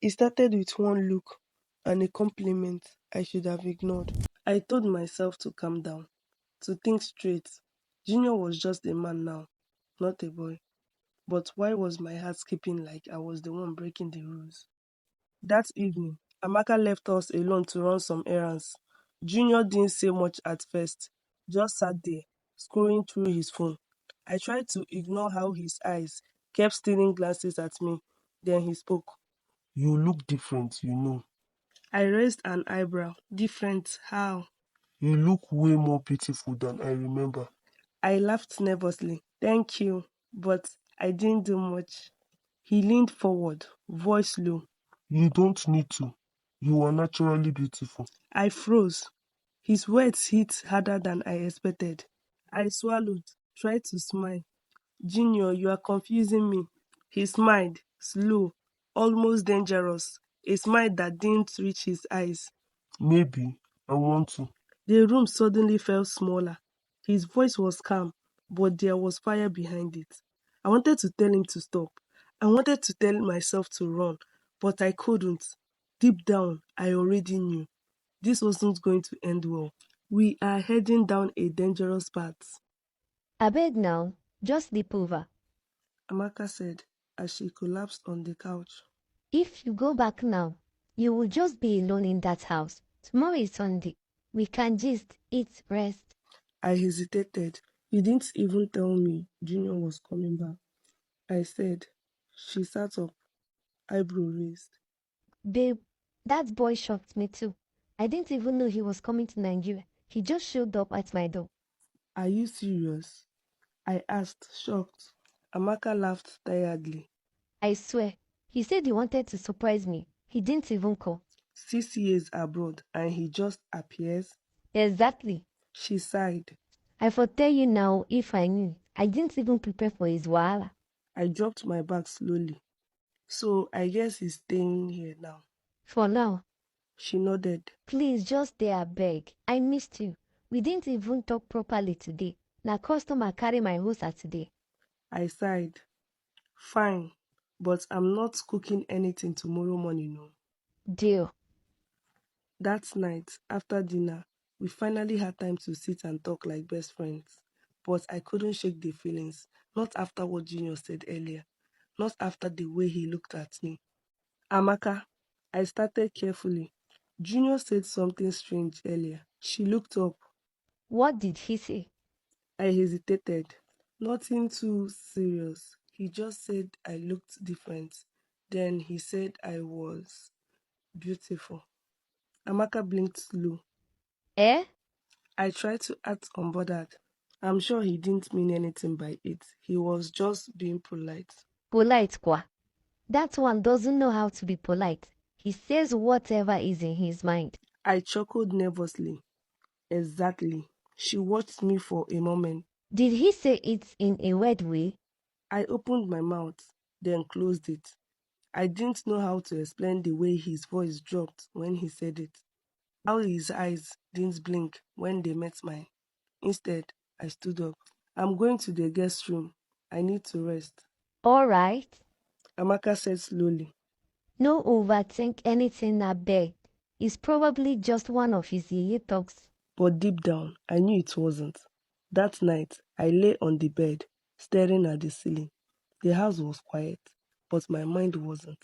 It started with one look and a compliment I should have ignored. I told myself to calm down, to think straight. Junior was just a man now, not a boy. But why was my heart skipping like I was the one breaking the rules? That evening, Amaka left us alone to run some errands. Junior didn't say much at first, just sat there, scrolling through his phone. I tried to ignore how his eyes kept stealing glances at me. Then he spoke. You look different, you know. I raised an eyebrow. Different? How? You look way more beautiful than I remember. I laughed nervously. Thank you, but I didn't do much. He leaned forward, voice low. You don't need to. You are naturally beautiful. I froze. His words hit harder than I expected. I swallowed, tried to smile. Junior, you are confusing me. He smiled, slow, almost dangerous, a smile that didn't reach his eyes. Maybe I want to. The room suddenly felt smaller. His voice was calm, but there was fire behind it. I wanted to tell him to stop. I wanted to tell myself to run, but I couldn't. Deep down, I already knew. This wasn't going to end well. We are heading down a dangerous path, Abeg now, just sleep over. Amaka said as she collapsed on the couch. If you go back now, you will just be alone in that house. Tomorrow is Sunday. We can just eat, rest. I hesitated. You didn't even tell me Junior was coming back. I said. She sat up, eyebrow raised. Babe, that boy shocked me too. I didn't even know he was coming to Nigeria. He just showed up at my door. Are you serious? I asked, shocked. Amaka laughed tiredly. I swear, he said he wanted to surprise me. He didn't even call. 6 years abroad and he just appears? Exactly. She sighed. I for tell you now if I knew. I didn't even prepare for his wahala. I dropped my bag slowly. So I guess he's staying here now. For now, She nodded. please just stay abeg. I missed you. We didn't even talk properly today. Na customer carry my host today. I sighed. Fine, but I'm not cooking anything tomorrow morning, no. Deal. That night, after dinner, we finally had time to sit and talk like best friends. But I couldn't shake the feelings, not after what Junior said earlier, not after the way he looked at me. Amaka, I started carefully. Junior said something strange earlier. She looked up. What did he say? I hesitated. Nothing too serious. He just said I looked different. Then he said I was beautiful. Amaka blinked slow. Eh? I tried to act unbothered. I'm sure he didn't mean anything by it. He was just being polite. Polite kwa. That one doesn't know how to be polite. He says whatever is in his mind. I chuckled nervously. Exactly. She watched me for a moment. Did he say it in a weird way? I opened my mouth, then closed it. I didn't know how to explain the way his voice dropped when he said it. How his eyes didn't blink when they met mine. Instead, I stood up. I'm going to the guest room. I need to rest. All right. Amaka said slowly. No overthink anything abeg. It's probably just one of his yeye talks. But deep down, I knew it wasn't. That night, I lay on the bed, staring at the ceiling. The house was quiet, but my mind wasn't.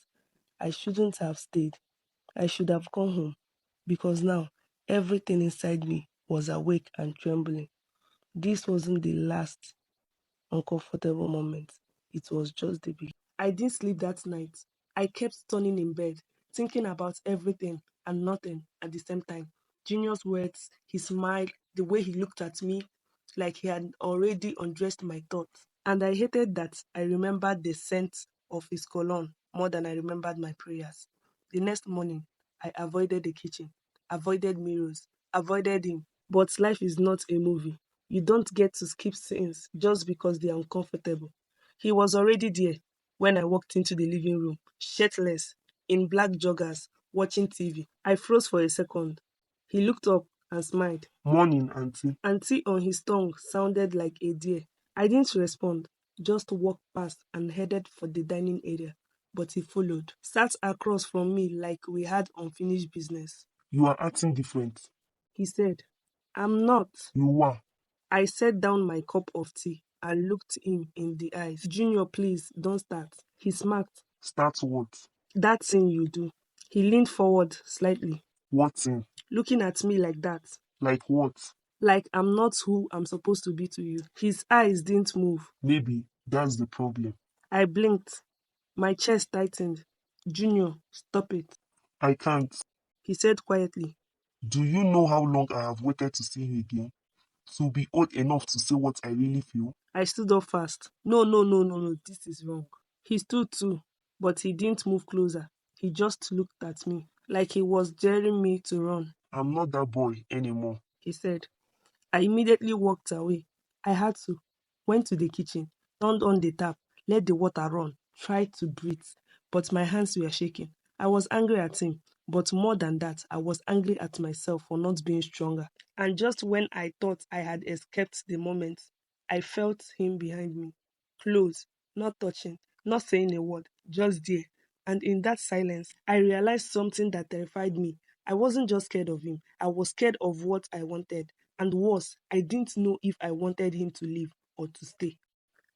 I shouldn't have stayed. I should have gone home, because now everything inside me was awake and trembling. This wasn't the last uncomfortable moment. It was just the beginning. I didn't sleep that night. I kept turning in bed, thinking about everything and nothing at the same time. Junior's words, his smile, the way he looked at me, like he had already undressed my thoughts. And I hated that I remembered the scent of his cologne more than I remembered my prayers. The next morning, I avoided the kitchen, avoided mirrors, avoided him. But life is not a movie. You don't get to skip scenes just because they're uncomfortable. He was already there when I walked into the living room, shirtless, in black joggers, watching TV. I froze for a second. He looked up and smiled. Morning, Auntie. Auntie on his tongue sounded like a deer. I didn't respond, just walked past and headed for the dining area. but he followed, sat across from me like we had unfinished business. You are acting different. He said, I'm not. You are. I set down my cup of tea and looked him in the eyes. Junior, please, don't start. He smirked. Start what? That thing you do. He leaned forward slightly, What's in? looking at me like that. Like what? Like I'm not who I'm supposed to be to you. His eyes didn't move. Maybe that's the problem. I blinked. My chest tightened. Junior, stop it, I can't. he said quietly. Do you know how long I have waited to see you again? To be old enough to say what I really feel? I stood up fast. No, no, no, no, no, this is wrong. He stood too, but he didn't move closer. He just looked at me, like he was daring me to run. I'm not that boy anymore. He said. I immediately walked away. I had to. Went to the kitchen, turned on the tap, let the water run, tried to breathe, but my hands were shaking. I was angry at him, but more than that, I was angry at myself for not being stronger. And just when I thought I had escaped the moment, I felt him behind me. Close, not touching, not saying a word, just there. And in that silence, I realized something that terrified me. I wasn't just scared of him, I was scared of what I wanted. And worse, I didn't know if I wanted him to leave or to stay.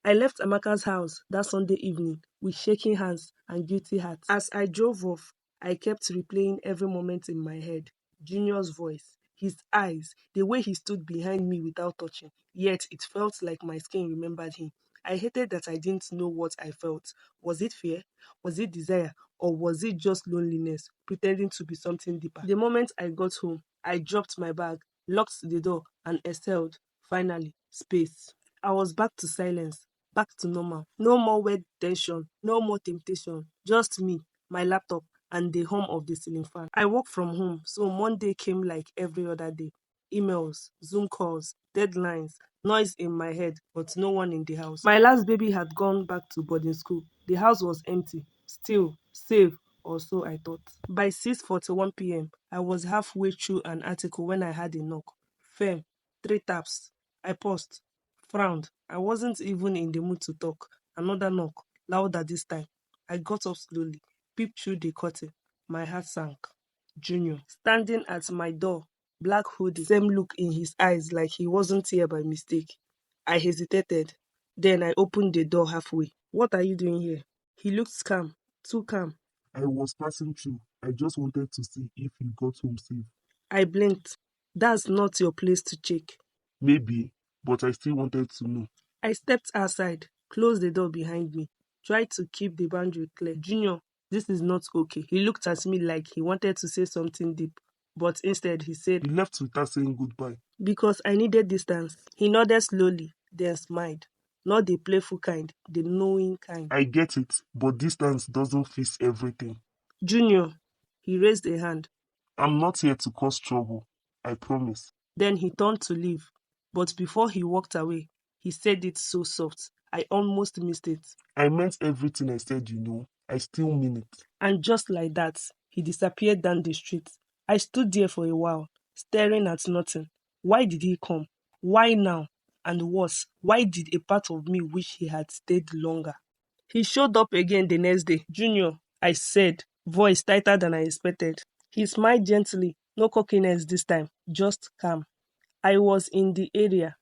I left Amaka's house that Sunday evening with shaking hands and guilty hearts. As I drove off, I kept replaying every moment in my head. Junior's voice, his eyes, the way he stood behind me without touching. Yet it felt like my skin remembered him. I hated that I didn't know what I felt. Was it fear? Was it desire? Or was it just loneliness, pretending to be something deeper? The moment I got home, I dropped my bag, locked the door, and exhaled. Finally, space. I was back to silence, back to normal. No more weird tension, no more temptation. Just me, my laptop, and the hum of the ceiling fan. I work from home, so Monday came like every other day. Emails, Zoom calls, deadlines, noise in my head, but no one in the house. My last baby had gone back to boarding school. The house was empty, still, safe, or so I thought. By 6:41 p.m., I was halfway through an article when I had a knock. Firm, three taps. I paused, frowned. I wasn't even in the mood to talk. Another knock, louder this time. I got up slowly, peeped through the curtain. My heart sank. Junior, standing at my door, black hoodie, same look in his eyes like he wasn't here by mistake. I hesitated. Then I opened the door halfway. What are you doing here? He looked calm, too calm. I was passing through. I just wanted to see if you got home safe. I blinked. That's not your place to check. Maybe, but I still wanted to know. I stepped outside, closed the door behind me, tried to keep the boundary clear. Junior, this is not okay. He looked at me like he wanted to say something deep, but instead he said, You left without saying goodbye. because I needed distance. He nodded slowly, then smiled. Not the playful kind, the knowing kind. I get it, but distance doesn't fix everything. Junior, he raised a hand. I'm not here to cause trouble. I promise. Then he turned to leave. But before he walked away, he said it so soft, I almost missed it. I meant everything I said, you know. I still mean it. And just like that, he disappeared down the street. I stood there for a while, staring at nothing. Why did he come? Why now? And worse, why did a part of me wish he had stayed longer? He showed up again the next day. Junior, I said, voice tighter than I expected. He smiled gently, no cockiness this time, just calm. I was in the area.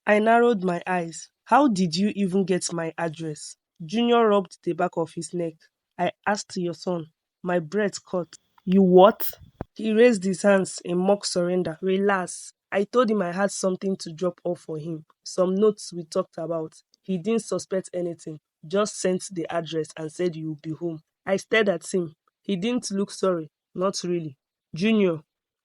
I narrowed my eyes. How did you even get my address? Junior rubbed the back of his neck. I asked your son. My breath caught. You what? He raised his hands in mock surrender. Relax. I told him I had something to drop off for him. Some notes we talked about. He didn't suspect anything. Just sent the address and said you'll be home. I stared at him. He didn't look sorry. Not really. Junior,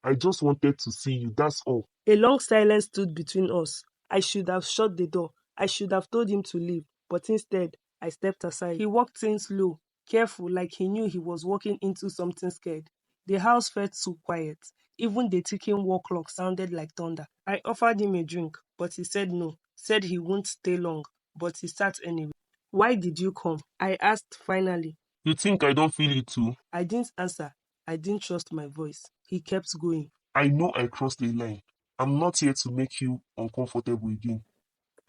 I just wanted to see you, that's all. a long silence stood between us. I should have shut the door. I should have told him to leave, but instead, I stepped aside. He walked in slow, careful, like he knew he was walking into something scared. The house felt so quiet. Even the ticking wall clock sounded like thunder. I offered him a drink, but he said no, said he wouldn't stay long, but he sat anyway. Why did you come? I asked finally. You think I don't feel it too? I didn't answer. I didn't trust my voice. He kept going. I know I crossed a line. I'm not here to make you uncomfortable again.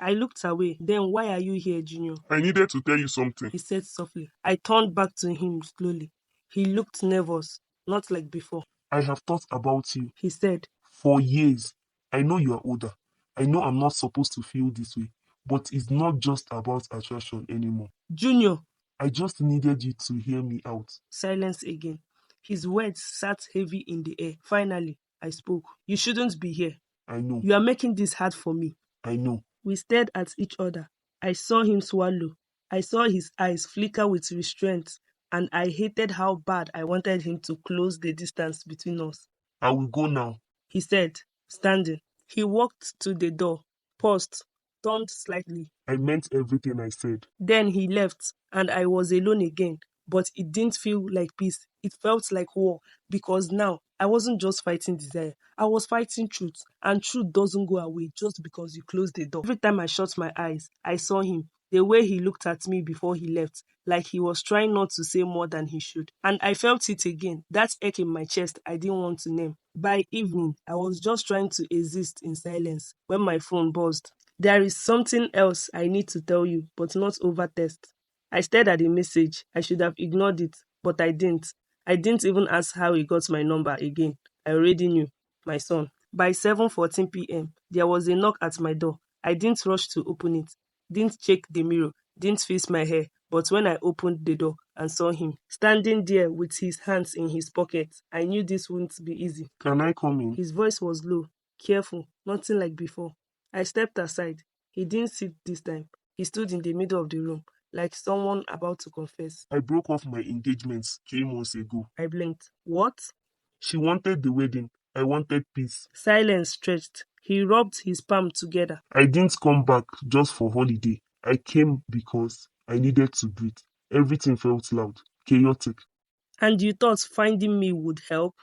I looked away. Then, why are you here, Junior? I needed to tell you something. He said softly. I turned back to him slowly. He looked nervous, not like before. I have thought about you He said, for years. I know you are older. I know I'm not supposed to feel this way, but it's not just about attraction anymore. Junior. I just needed you to hear me out. Silence again. His words sat heavy in the air. Finally, I spoke. You shouldn't be here. I know. You are making this hard for me. I know. We stared at each other. I saw him swallow. I saw his eyes flicker with restraint, and I hated how bad I wanted him to close the distance between us. I will go now. He said, standing. He walked to the door, paused, turned slightly. I meant everything I said. Then he left, and I was alone again. But it didn't feel like peace. It felt like war, because now I wasn't just fighting desire. I was fighting truth, and truth doesn't go away just because you close the door. Every time I shut my eyes, I saw him, the way he looked at me before he left, like he was trying not to say more than he should. And I felt it again, that ache in my chest I didn't want to name. By evening, I was just trying to exist in silence when my phone buzzed. There is something else I need to tell you, but not over text. I stared at the message. I should have ignored it, but I didn't. I didn't even ask how he got my number again. I already knew. My son. By 7:14 p.m., there was a knock at my door. I didn't rush to open it. Didn't check the mirror. Didn't fix my hair. But when I opened the door and saw him standing there with his hands in his pockets, I knew this wouldn't be easy. Can I come in? His voice was low, careful, nothing like before. I stepped aside. He didn't sit this time. He stood in the middle of the room, like someone about to confess. I broke off my engagement 3 months ago. I blinked. What? She wanted the wedding. I wanted peace. Silence stretched. He rubbed his palm together. I didn't come back just for holiday. I came because I needed to breathe. Everything felt loud, chaotic. And you thought finding me would help?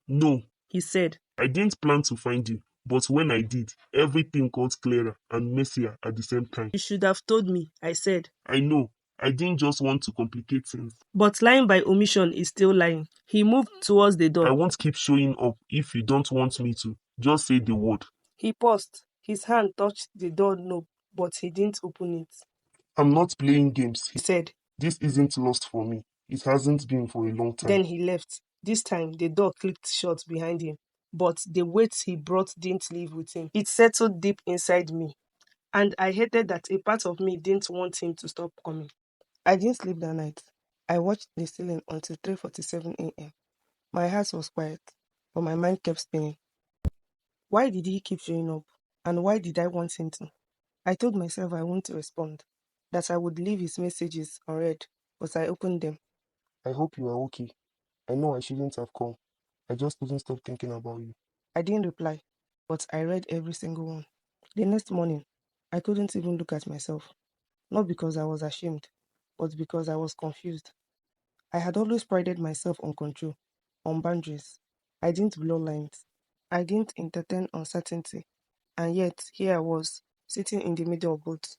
No, He said. I didn't plan to find you, but when I did, everything got clearer and messier at the same time. You should have told me, I said. I know. I didn't just want to complicate things. But lying by omission is still lying. He moved towards the I door. won't keep showing up if you don't want me to. Just say the word. He paused. His hand touched the door knob, but he didn't open it. I'm not playing games. He said. This isn't lost for me. It hasn't been for a long time. Then he left. This time, the door clicked shut behind him. But the weight he brought didn't leave with him. It settled deep inside me. And I hated that a part of me didn't want him to stop coming. I didn't sleep that night. I watched the ceiling until 3:47 a.m. My heart was quiet, but my mind kept spinning. Why did he keep showing up? And why did I want him to? I told myself I wouldn't respond, that I would leave his messages unread, but I opened them. I hope you are okay. I know I shouldn't have come. I just couldn't stop thinking about you. I didn't reply, but I read every single one. The next morning, I couldn't even look at myself. Not because I was ashamed, but because I was confused. I had always prided myself on control, on boundaries. I didn't blur lines. I didn't entertain uncertainty. And yet, here I was, sitting in the middle of both.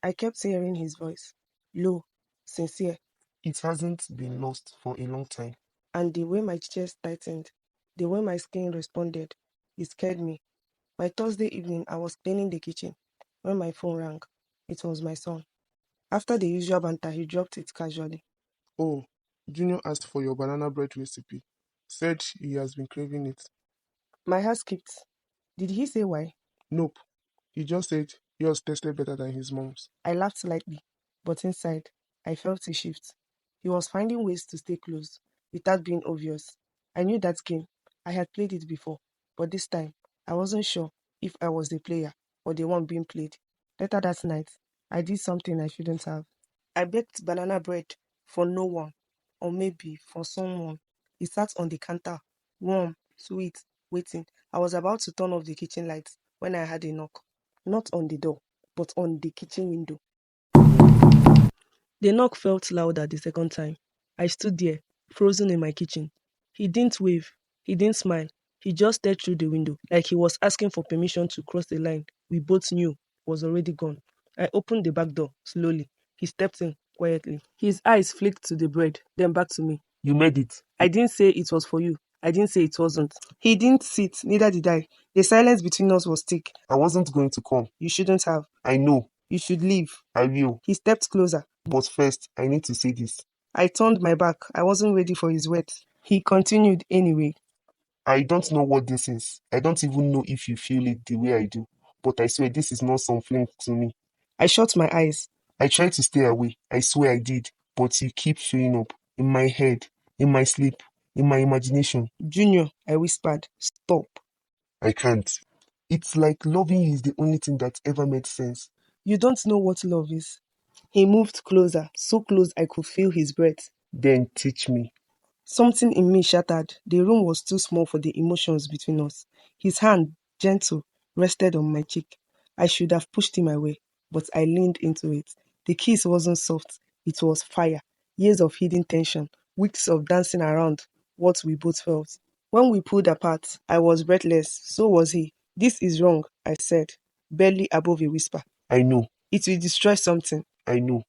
I kept hearing his voice, low, sincere. It hasn't been lost for a long time. And the way my chest tightened, the way my skin responded, it scared me. By Thursday evening, I was cleaning the kitchen. When my phone rang, it was my son. After the usual banter, he dropped it casually. Oh, Junior asked for your banana bread recipe. Said he has been craving it. My heart skipped. Did he say why? Nope. He just said yours tasted better than his mom's. I laughed slightly, but inside, I felt a shift. He was finding ways to stay close, without being obvious. I knew that game. I had played it before, but this time, I wasn't sure if I was the player or the one being played. Later that night, I did something I shouldn't have. I baked banana bread for no one, or maybe for someone. It sat on the counter, warm, sweet, waiting. I was about to turn off the kitchen lights when I had a knock. Not on the door, but on the kitchen window. The knock felt louder the second time. I stood there, frozen in my kitchen. He didn't wave. He didn't smile. He just stared through the window, like he was asking for permission to cross the line we both knew was already gone. I opened the back door slowly. He stepped in quietly. His eyes flicked to the bread, then back to me. You made it. I didn't say it was for you. I didn't say it wasn't. He didn't sit, neither did I. The silence between us was thick. I wasn't going to come. You shouldn't have. I know. You should leave. I will. He stepped closer. But first, I need to say this. I turned my back. I wasn't ready for his words. He continued anyway. I don't know what this is. I don't even know if you feel it the way I do. But I swear this is not something to me. I shut my eyes. I tried to stay away. I swear I did. But you keep showing up. In my head. In my sleep. In my imagination. Junior, I whispered, stop. I can't. It's like loving you is the only thing that ever made sense. You don't know what love is. He moved closer, so close I could feel his breath. Then teach me. Something in me shattered. The room was too small for the emotions between us. His hand, gentle, rested on my cheek. I should have pushed him away, but I leaned into it. The kiss wasn't soft, it was fire. Years of hidden tension, weeks of dancing around what we both felt. When we pulled apart, I was breathless. So was he. This is wrong, I said, barely above a whisper. I know. It will destroy something. I know.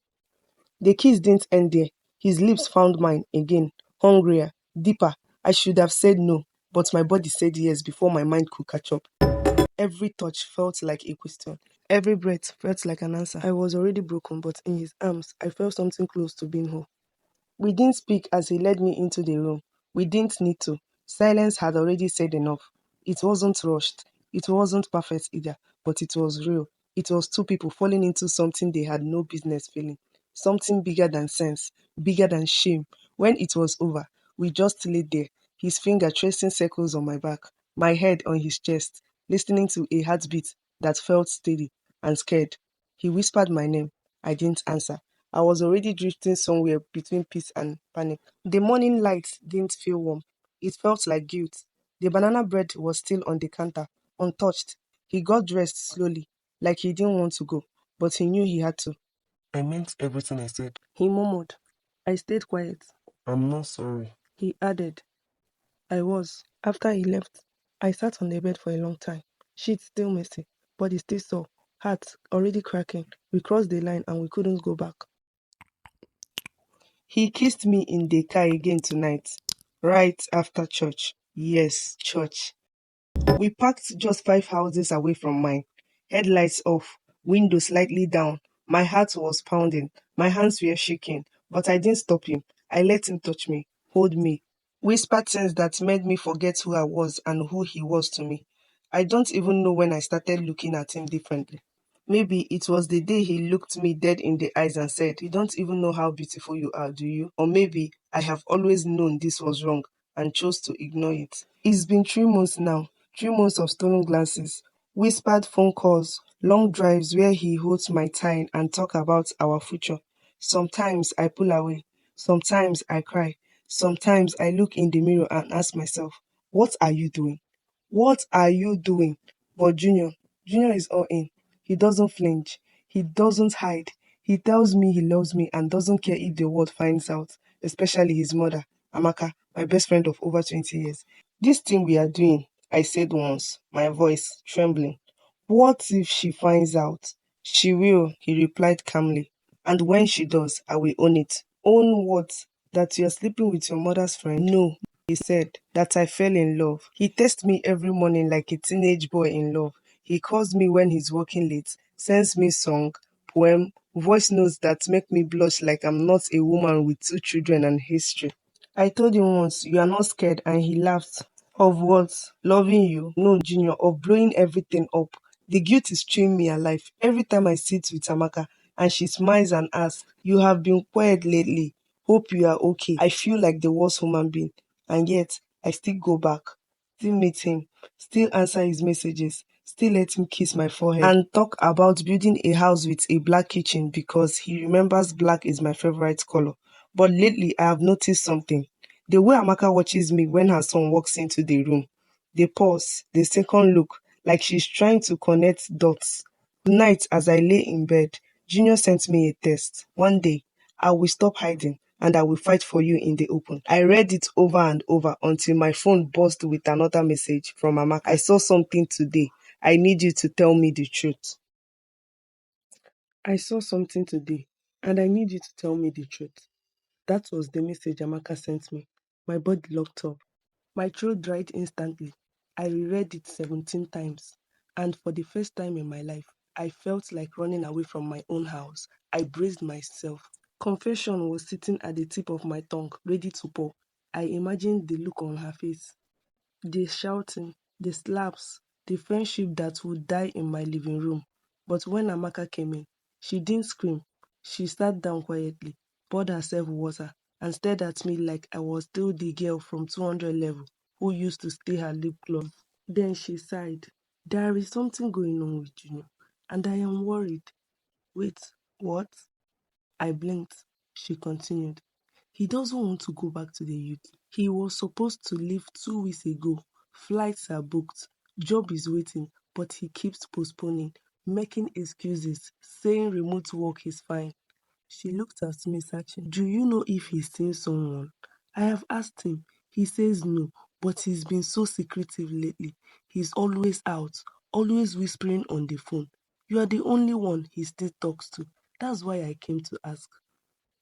The kiss didn't end there. His lips found mine again, hungrier, deeper. I should have said no, but my body said yes before my mind could catch up. Every touch felt like a question. Every breath felt like an answer. I was already broken, but in his arms, I felt something close to being whole. We didn't speak as he led me into the room. We didn't need to. Silence had already said enough. It wasn't rushed. It wasn't perfect either, but it was real. It was two people falling into something they had no business feeling. Something bigger than sense, bigger than shame. When it was over, we just lay there, his finger tracing circles on my back, my head on his chest, listening to a heartbeat that felt steady and scared. He whispered my name. I didn't answer. I was already drifting somewhere between peace and panic. The morning light didn't feel warm. It felt like guilt. The banana bread was still on the counter, untouched. He got dressed slowly, like he didn't want to go, but he knew he had to. I meant everything I said. He murmured. I stayed quiet. I'm not sorry. He added. I was. After he left, I sat on the bed for a long time. Sheets still messy, body still sore, heart already cracking. We crossed the line and we couldn't go back. He kissed me in the car again tonight, right after church. Yes, church. We parked just 5 houses away from mine. Headlights off, window slightly down. My heart was pounding. My hands were shaking, but I didn't stop him. I let him touch me, hold me, whisper things that made me forget who I was and who he was to me. I don't even know when I started looking at him differently. Maybe it was the day he looked me dead in the eyes and said, you don't even know how beautiful you are, do you? Or maybe I have always known this was wrong and chose to ignore it. It's been 3 months now, 3 months of stolen glances, whispered phone calls, long drives where he holds my tie and talk about our future. Sometimes I pull away, sometimes I cry, sometimes I look in the mirror and ask myself, what are you doing? What are you doing? But Junior is all in. He doesn't flinch. He doesn't hide. He tells me he loves me and doesn't care if the world finds out, especially his mother, Amaka, my best friend of over 20 years. This thing we are doing, I said once, my voice trembling. What if she finds out? She will, he replied calmly. And when she does, I will own it. Own what? That you're sleeping with your mother's friend? No, he said, that I fell in love. He texts me every morning like a teenage boy in love. He calls me when he's working late, sends me song, poem, voice notes that make me blush like I'm not a woman with 2 children and history. I told him once, you are not scared, and he laughed. Of what? Loving you? No, Junior, of blowing everything up. The guilt is chewing me alive. Every time I sit with Amaka and she smiles and asks, you have been quiet lately. Hope you are okay. I feel like the worst human being. And yet, I still go back, still meet him, still answer his messages, still let him kiss my forehead, and talk about building a house with a black kitchen because he remembers black is my favorite color. But lately, I have noticed something. The way Amaka watches me when her son walks into the room, the pause, the second look, like she's trying to connect dots. Tonight, as I lay in bed, Junior sent me a text. One day, I will stop hiding and I will fight for you in the open. I read it over and over until my phone buzzed with another message from Amaka. I saw something today. I need you to tell me the truth. I saw something today and I need you to tell me the truth. That was the message Amaka sent me. My body locked up. My throat dried instantly. I reread it 17 times, and for the first time in my life, I felt like running away from my own house. I braced myself. Confession was sitting at the tip of my tongue, ready to pour. I imagined the look on her face, the shouting, the slaps, the friendship that would die in my living room. But when Amaka came in, she didn't scream. She sat down quietly, poured herself water, and stared at me like I was still the girl from 200 level who used to stay her lip gloss. Then she sighed. There is something going on with Junior, and I am worried. Wait, what? I blinked. She continued. He doesn't want to go back to the UK. He was supposed to leave 2 weeks ago. Flights are booked. Job is waiting, but he keeps postponing, making excuses, saying remote work is fine. She looked at me searching. Do you know if he's seen someone? I have asked him. He says no, but he's been so secretive lately. He's always out, always whispering on the phone. You are the only one he still talks to. That's why I came to ask.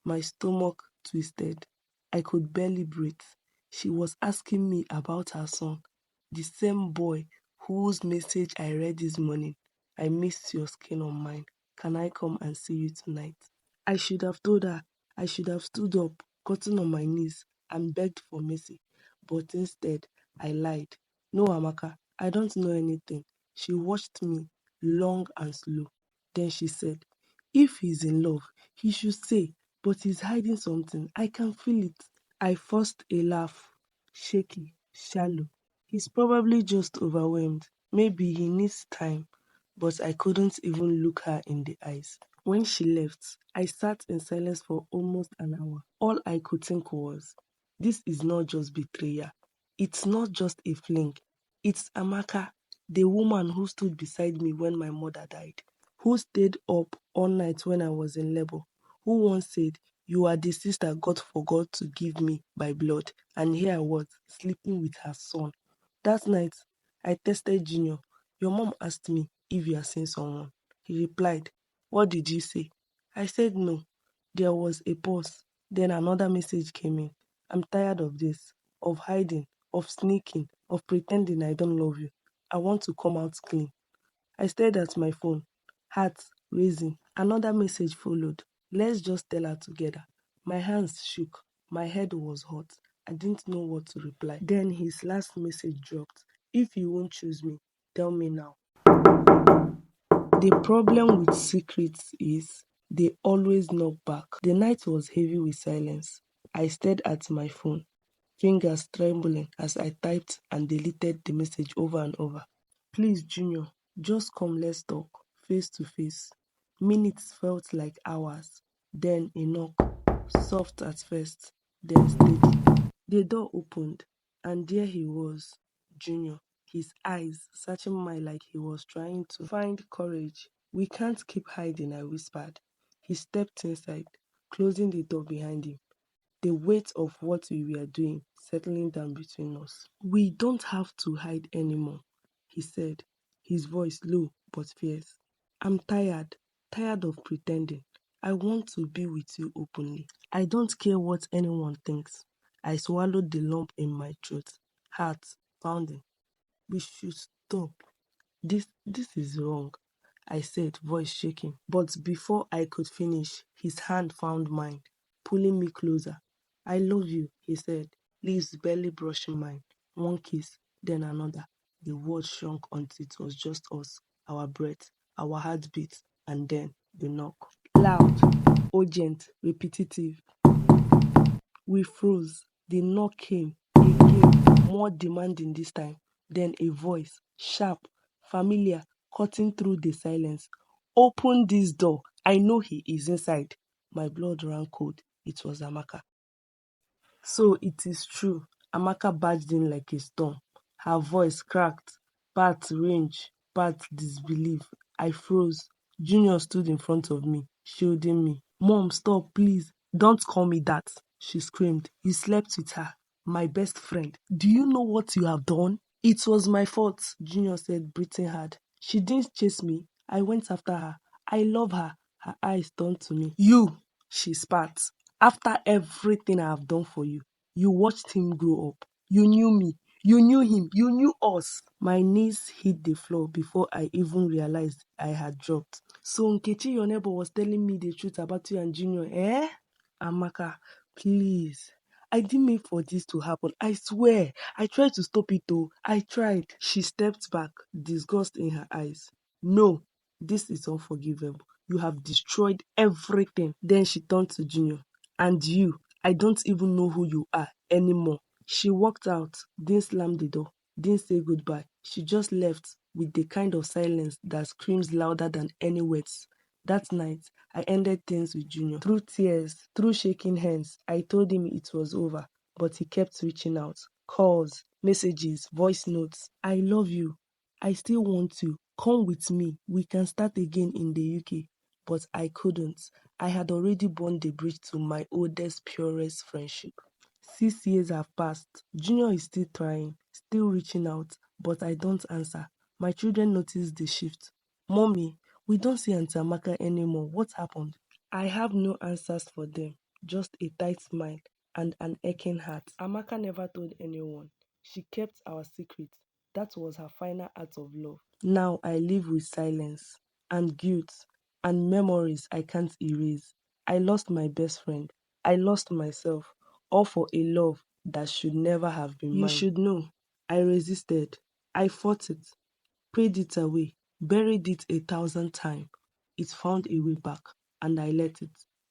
My stomach twisted. I could barely breathe. She was asking me about her son, the same boy whose message I read this morning. I missed your skin on mine. Can I come and see you tonight? I should have told her. I should have stood up, gotten on my knees, and begged for mercy. But instead, I lied. No, Amaka, I don't know anything. She watched me, long and slow. Then she said, if he's in love, he should say, but he's hiding something. I can feel it. I forced a laugh, shaky, shallow. He's probably just overwhelmed. Maybe he needs time. But I couldn't even look her in the eyes. When she left, I sat in silence for almost an hour. All I could think was, this is not just betrayal. It's not just a fling. It's Amaka, the woman who stood beside me when my mother died, who stayed up all night when I was in labor, who once said, you are the sister God forgot to give me by blood, and here I was, sleeping with her son. That night, I texted Junior. Your mom asked me if you are seeing someone. He replied, what did you say? I said no. There was a pause. Then another message came in. I'm tired of this, of hiding, of sneaking, of pretending I don't love you. I want to come out clean. I stared at my phone, heart racing. Another message followed. Let's just tell her together. My hands shook. My head was hot. I didn't know what to reply. Then his last message dropped. If you won't choose me, tell me now. The problem with secrets is they always knock back. The night was heavy with silence. I stared at my phone, fingers trembling as I typed and deleted the message over and over. Please, Junior, just come, let's talk, face to face. Minutes felt like hours. Then a knock, soft at first, then steady. The door opened, and there he was, Junior, his eyes searching mine like he was trying to find courage. We can't keep hiding, I whispered. He stepped inside, closing the door behind him, the weight of what we were doing settling down between us. We don't have to hide anymore, he said, his voice low but fierce. I'm tired, tired of pretending. I want to be with you openly. I don't care what anyone thinks. I swallowed the lump in my throat, heart pounding. We should stop. This is wrong, I said, voice shaking. But before I could finish, his hand found mine, pulling me closer. I love you, he said, lips barely brushing mine. One kiss, then another. The world shrunk until it was just us, our breath, our heartbeats, and then the knock. Loud, urgent, repetitive. We froze. The knock came again, more demanding this time. Then a voice, sharp, familiar, cutting through the silence. Open this door. I know he is inside. My blood ran cold. It was Amaka. So it is true. Amaka barged in like a storm. Her voice cracked, part rage, part disbelief. I froze. Junior stood in front of me, shielding me. Mom, stop, please. Don't call me that, she screamed. You slept with her, my best friend. Do you know what you have done? It was my fault, Junior said, breathing hard. She didn't chase me. I went after her. I love her. Her eyes turned to me. You, she spat. After everything I have done for you, you watched him grow up. You knew me. You knew him. You knew us. My knees hit the floor before I even realized I had dropped. So Nkechi, your neighbor, was telling me the truth about you and Junior, eh? Amaka, please. I didn't mean for this to happen. I swear. I tried to stop it though. I tried. She stepped back, disgust in her eyes. No, this is unforgivable. You have destroyed everything. Then she turned to Junior. And you, I don't even know who you are anymore. She walked out, didn't slam the door, didn't say goodbye. She just left with the kind of silence that screams louder than any words. That night, I ended things with Junior. Through tears, through shaking hands, I told him it was over, but he kept reaching out. Calls, messages, voice notes. I love you. I still want you. Come with me. We can start again in the UK. But I couldn't. I had already burned the bridge to my oldest, purest friendship. 6 years have passed. Junior is still trying, still reaching out, but I don't answer. My children notice the shift. Mommy, we don't see Auntie Amaka anymore. What happened? I have no answers for them, just a tight smile and an aching heart. Amaka never told anyone. She kept our secret. That was her final act of love. Now I live with silence and guilt and memories I can't erase. I lost my best friend. I lost myself, all for a love that should never have been mine. You should know, I resisted. I fought it, prayed it away, buried it 1,000 times. It found a way back, and I let it.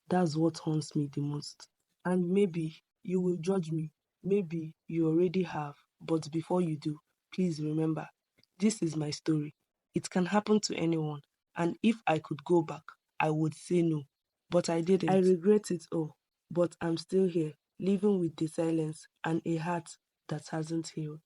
That's what haunts me the most. And maybe you will judge me. Maybe you already have. But before you do, please remember, this is my story. It can happen to anyone. And if I could go back, I would say no. But I didn't. I regret it all. But I'm still here, living with the silence and a heart that hasn't healed.